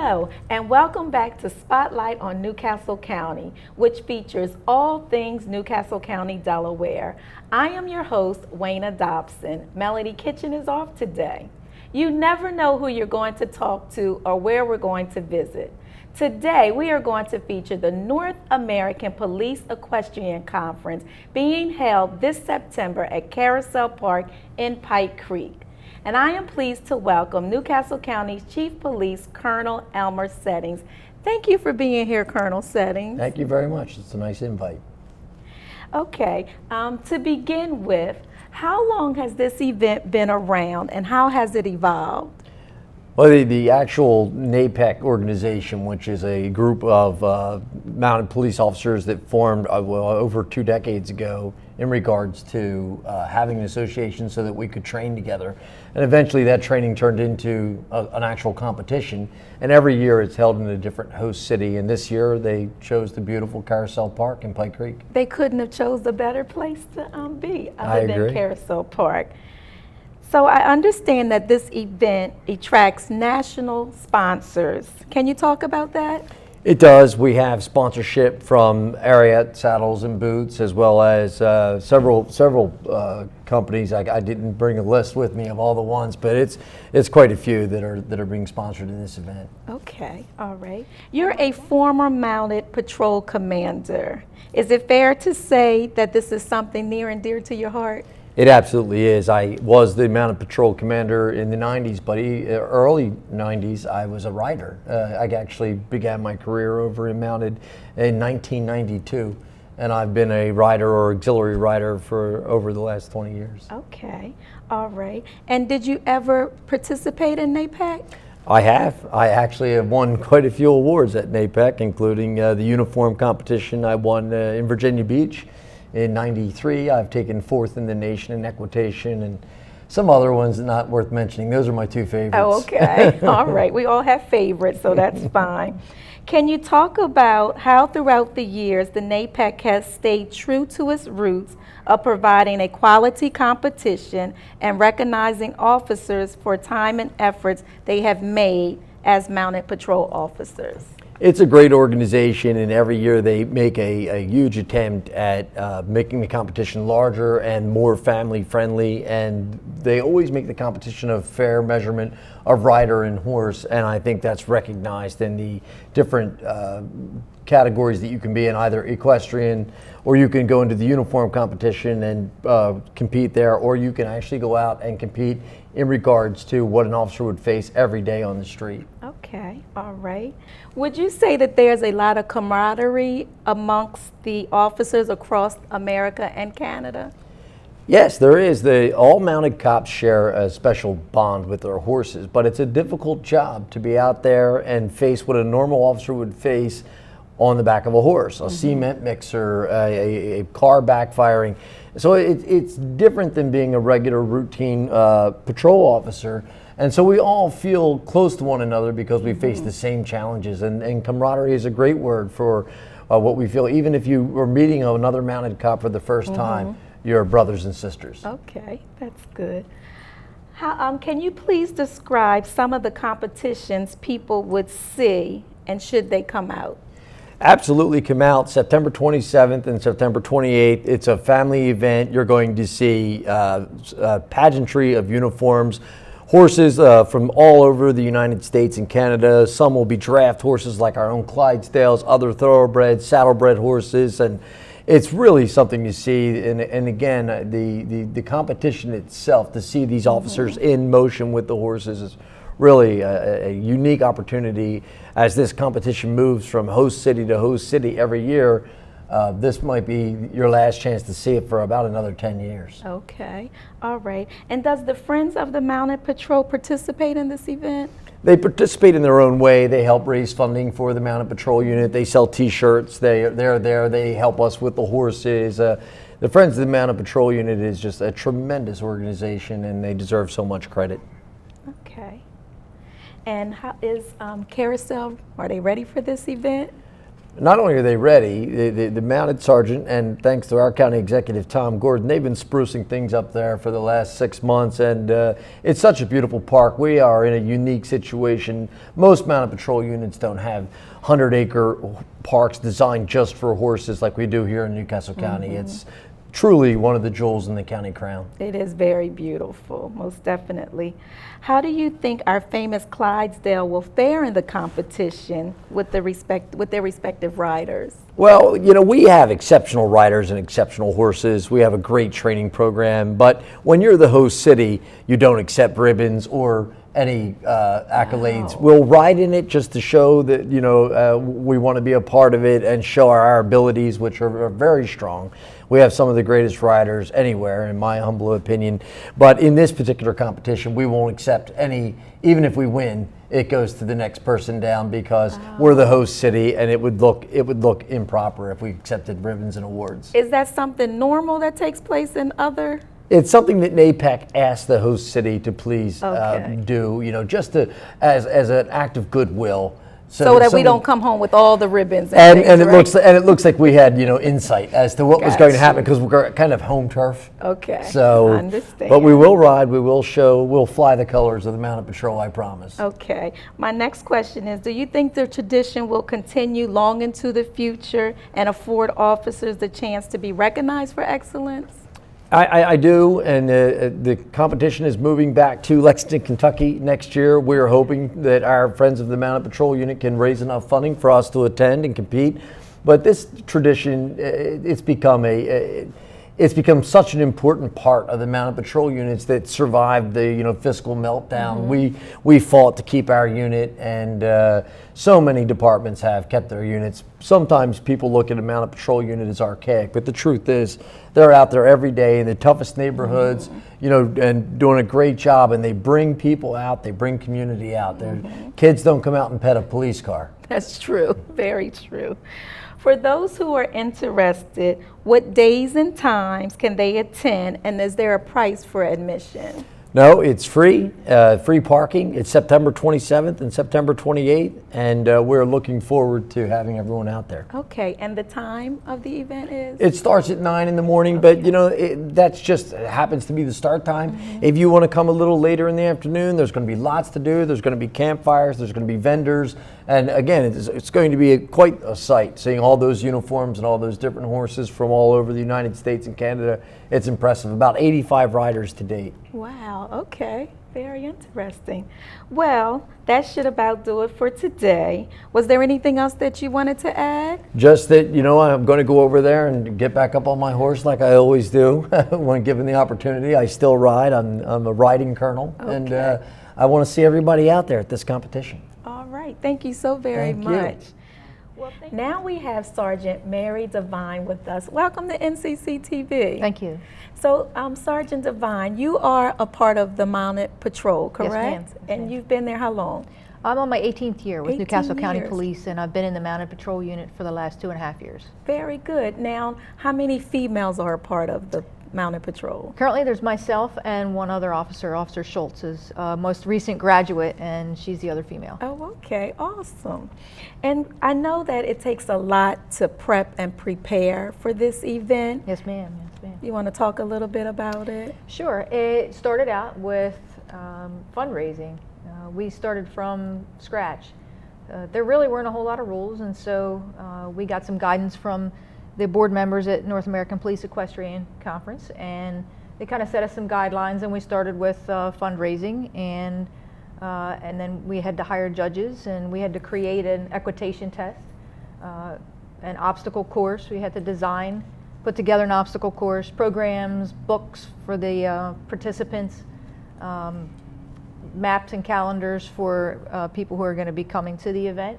Hello, and welcome back to Spotlight on Newcastle County, which features all things Newcastle County, Delaware. I am your host, Wayna Dobson. Melody Kitchen is off today. You never know who you're going to talk to or where we're going to visit. Today, we are going to feature the North American Police Equestrian Conference being held this September at Carousel Park in Pike Creek. And I am pleased to welcome Newcastle County's Chief Police, Colonel Elmer Settings. Thank you for being here, Colonel Settings. Thank you very much. It's a nice invite. Okay, to begin with, how long has this event been around and how has it evolved? Well, the actual NAPEC organization, which is a group of mounted police officers that formed over 2 decades ago in regards to having an association so that we could train together. And eventually that training turned into an actual competition. And every year it's held in a different host city. And this year they chose the beautiful Carousel Park in Pike Creek. They couldn't have chose a better place to be I other agree. than Carousel Park. So I understand that this event attracts national sponsors. Can you talk about that? It does. We have sponsorship from Ariat Saddles and Boots, as well as several companies. I didn't bring a list with me of all the ones, but it's quite a few that are being sponsored in this event. Okay, all right. You're a former mounted patrol commander. Is it fair to say that this is something near and dear to your heart? It absolutely is. I was the mounted patrol commander in the 90s, but early 90s I was a rider. I actually began my career over in mounted in 1992, and I've been a rider or auxiliary rider for over the last 20 years. Okay, all right. And did you ever participate in NAPEC? I have. I actually have won quite a few awards at NAPEC, including the uniform competition I won in Virginia Beach. In '93, I've taken 4th in the nation in equitation, and some other ones not worth mentioning. Those are my 2 favorites. Oh, okay. All right. We all have favorites, so that's fine. Can you talk about how throughout the years the NAPEC has stayed true to its roots of providing a quality competition and recognizing officers for time and efforts they have made as mounted patrol officers? It's a great organization, and every year they make a huge attempt at making the competition larger and more family friendly, and they always make the competition a fair measurement of rider and horse, and I think that's recognized in the different categories that you can be in, either equestrian, or you can go into the uniform competition and compete there, or you can actually go out and compete in regards to what an officer would face every day on the street. Okay, all right. Would you say that there's a lot of camaraderie amongst the officers across America and Canada? Yes, there is. All mounted cops share a special bond with their horses, but it's a difficult job to be out there and face what a normal officer would face on the back of a horse, a cement mixer, a car backfiring. So it's different than being a regular routine patrol officer. And so we all feel close to one another because we face the same challenges. And camaraderie is a great word for what we feel. Even if you were meeting another mounted cop for the first time, you're brothers and sisters. Okay, that's good. How, can you please describe some of the competitions people would see and should they come out? Absolutely, come out September 27th and September 28th. It's a family event. You're going to see pageantry of uniforms, horses from all over the United States and Canada. Some will be draft horses like our own Clydesdales, other thoroughbreds, saddlebred horses, and it's really something to see. And again, the competition itself, to see these officers in motion with the horses, is really a unique opportunity. As this competition moves from host city to host city every year, this might be your last chance to see it for about another 10 years. Okay, all right. And does the Friends of the Mounted Patrol participate in this event? They participate in their own way. They help raise funding for the Mounted Patrol Unit. They sell T-shirts. They're there. They help us with the horses. The Friends of the Mounted Patrol Unit is just a tremendous organization, and they deserve so much credit. Okay. And how is Carousel, are they ready for this event? Not only are they ready, the mounted sergeant, and thanks to our county executive, Tom Gordon, they've been sprucing things up there for the last 6 months, and it's such a beautiful park. We are in a unique situation. Most mounted patrol units don't have 100-acre parks designed just for horses like we do here in Newcastle County. It's truly one of the jewels in the county crown. It is very beautiful, most definitely. How do you think our famous Clydesdale will fare in the competition with their respective riders? Well, you know, we have exceptional riders and exceptional horses. We have a great training program, but when you're the host city, you don't accept ribbons or any accolades. Wow. We'll ride in it just to show that, you know, we want to be a part of it and show our abilities, which are very strong. We have some of the greatest riders anywhere, in my humble opinion. But in this particular competition, we won't accept any, even if we win, it goes to the next person down because we're the host city, and it would look improper if we accepted ribbons and awards. Is that something normal that takes place in other? It's something that NAPEC asked the host city to please do, you know, just to, as an act of goodwill. So that we don't come home with all the ribbons and things, it looks like we had, you know, insight as to what was going to happen because we're kind of home turf. Okay. So, I understand. but we will ride, we will show, we'll fly the colors of the Mounted Patrol, I promise. Okay. My next question is, do you think the tradition will continue long into the future and afford officers the chance to be recognized for excellence? I do, and the competition is moving back to Lexington, Kentucky next year. We're hoping that our Friends of the Mounted Patrol Unit can raise enough funding for us to attend and compete. But this tradition, it's become such an important part of the Mounted Patrol units that survived the, you know, fiscal meltdown. We fought to keep our unit, and so many departments have kept their units. Sometimes people look at a Mounted Patrol unit as archaic, but the truth is they're out there every day in the toughest neighborhoods, you know, and doing a great job, and they bring people out, they bring community out. Their kids don't come out and pet a police car. That's true, very true. For those who are interested, what days and times can they attend, and is there a price for admission? No, it's free, free parking. It's September 27th and September 28th, and we're looking forward to having everyone out there. Okay, and the time of the event is? It starts at 9 in the morning, but you know, that's just happens to be the start time. If you want to come a little later in the afternoon, there's going to be lots to do. There's going to be campfires, there's going to be vendors, and again, it's going to be quite a sight, seeing all those uniforms and all those different horses from all over the United States and Canada. It's impressive. About 85 riders to date. Wow, okay. Very interesting. Well, that should about do it for today. Was there anything else that you wanted to add? Just that, you know, I'm going to go over there and get back up on my horse like I always do when given the opportunity. I still ride. I'm a riding colonel, and I want to see everybody out there at this competition. All right. Thank you so very much. Well, now we have Sergeant Mary Devine with us. Welcome to NCC TV. Thank you. So, Sergeant Devine, you are a part of the Mounted Patrol, correct? Yes, ma'am. And you've been there how long? I'm on my 18th year with 18 Newcastle County years. Police, and I've been in the Mounted Patrol Unit for the last 2.5 years. Very good. Now, how many females are a part of the Mounted Patrol? Currently, there's myself and one other officer. Officer Schultz is most recent graduate, and she's the other female. Oh, okay. Awesome. And I know that it takes a lot to prep and prepare for this event. Yes, ma'am. Yes, ma'am. You want to talk a little bit about it? Sure. It started out with fundraising. We started from scratch. There really weren't a whole lot of rules, and so we got some guidance from the board members at North American Police Equestrian Conference, and they kind of set us some guidelines, and we started with fundraising, and then we had to hire judges, and we had to create an equitation test, an obstacle course. We had to design, put together an obstacle course, programs, books for the participants, maps and calendars for people who are going to be coming to the event.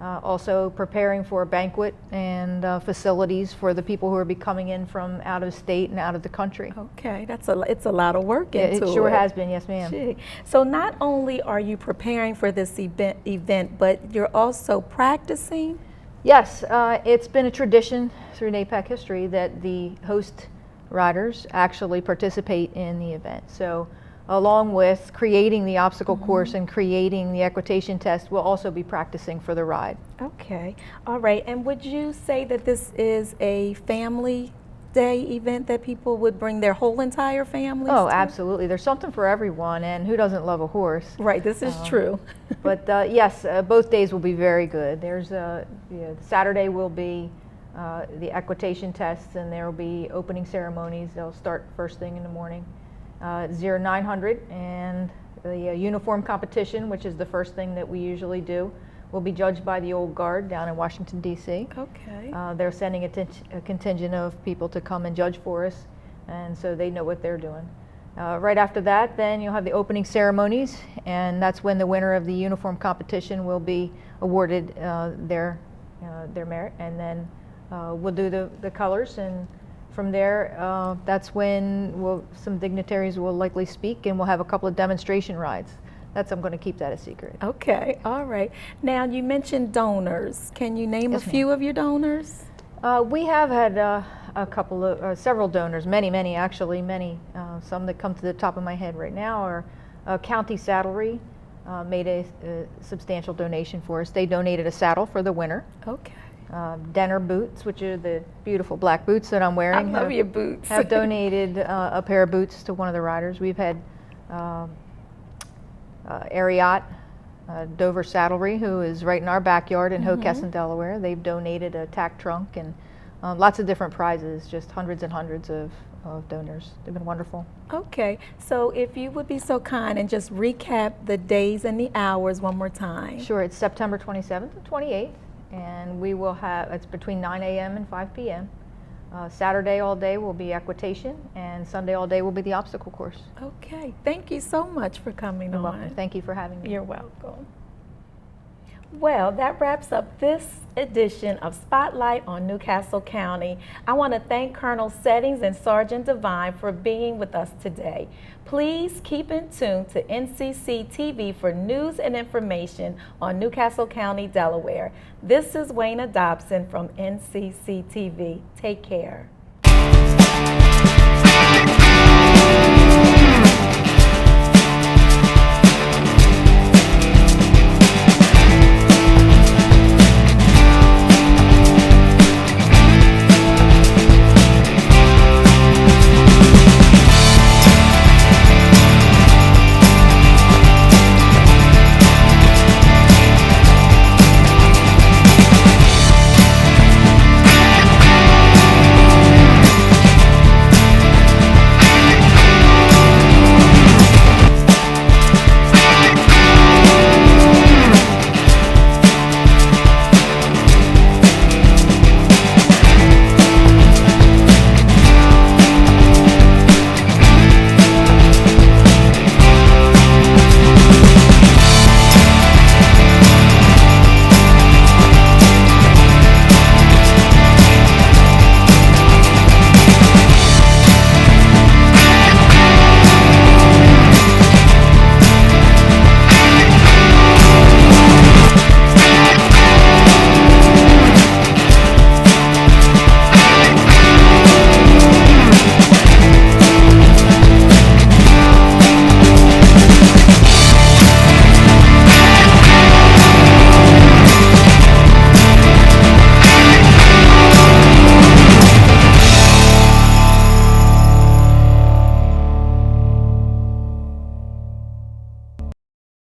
Also preparing for a banquet and facilities for the people who are be coming in from out of state and out of the country. Okay, it's a lot of work into it. It sure has been, yes ma'am. Gee. So not only are you preparing for this event, but you're also practicing? Yes, it's been a tradition through NAPEC history that the host riders actually participate in the event. So along with creating the obstacle course and creating the equitation test, we'll also be practicing for the ride. Okay, all right. And would you say that this is a family day event that people would bring their whole entire families Oh, to? absolutely. There's something for everyone, and who doesn't love a horse? Right, this is true. But yes, both days will be very good. There's Saturday will be the equitation tests, and there will be opening ceremonies. They'll start first thing in the morning. 0900 and the uniform competition, which is the first thing that we usually do, will be judged by the Old Guard down in Washington, D.C. Okay. They're sending a contingent of people to come and judge for us, and so they know what they're doing. Right after that, then you'll have the opening ceremonies, and that's when the winner of the uniform competition will be awarded their merit, and then we'll do the colors, and from there, that's when some dignitaries will likely speak, and we'll have a couple of demonstration rides. I'm going to keep that a secret. Okay, all right. Now, you mentioned donors. Can you name Yes, a few of your donors? We have had a couple of, several donors, many actually, some that come to the top of my head right now are County Saddlery made a substantial donation for us. They donated a saddle for the winner. Okay. Denner Boots, which are the beautiful black boots that I'm wearing. I love your boots. Have donated a pair of boots to one of the riders. We've had Ariat, Dover Saddlery, who is right in our backyard in Hockessin, Delaware. They've donated a tack trunk and lots of different prizes, just hundreds and hundreds of donors. They've been wonderful. Okay, so if you would be so kind and just recap the days and the hours one more time. Sure, it's September 27th and 28th, and we will have, it's between 9 a.m. and 5 p.m. Saturday all day will be equitation, and Sunday all day will be the obstacle course. Okay, thank you so much for coming You're on. welcome. Thank you for having me. You're welcome. Well, that wraps up this edition of Spotlight on Newcastle County. I want to thank Colonel Settings and Sergeant Devine for being with us today. Please keep in tune to NCC TV for news and information on Newcastle County, Delaware. This is Wayna Dobson from NCC TV. Take care.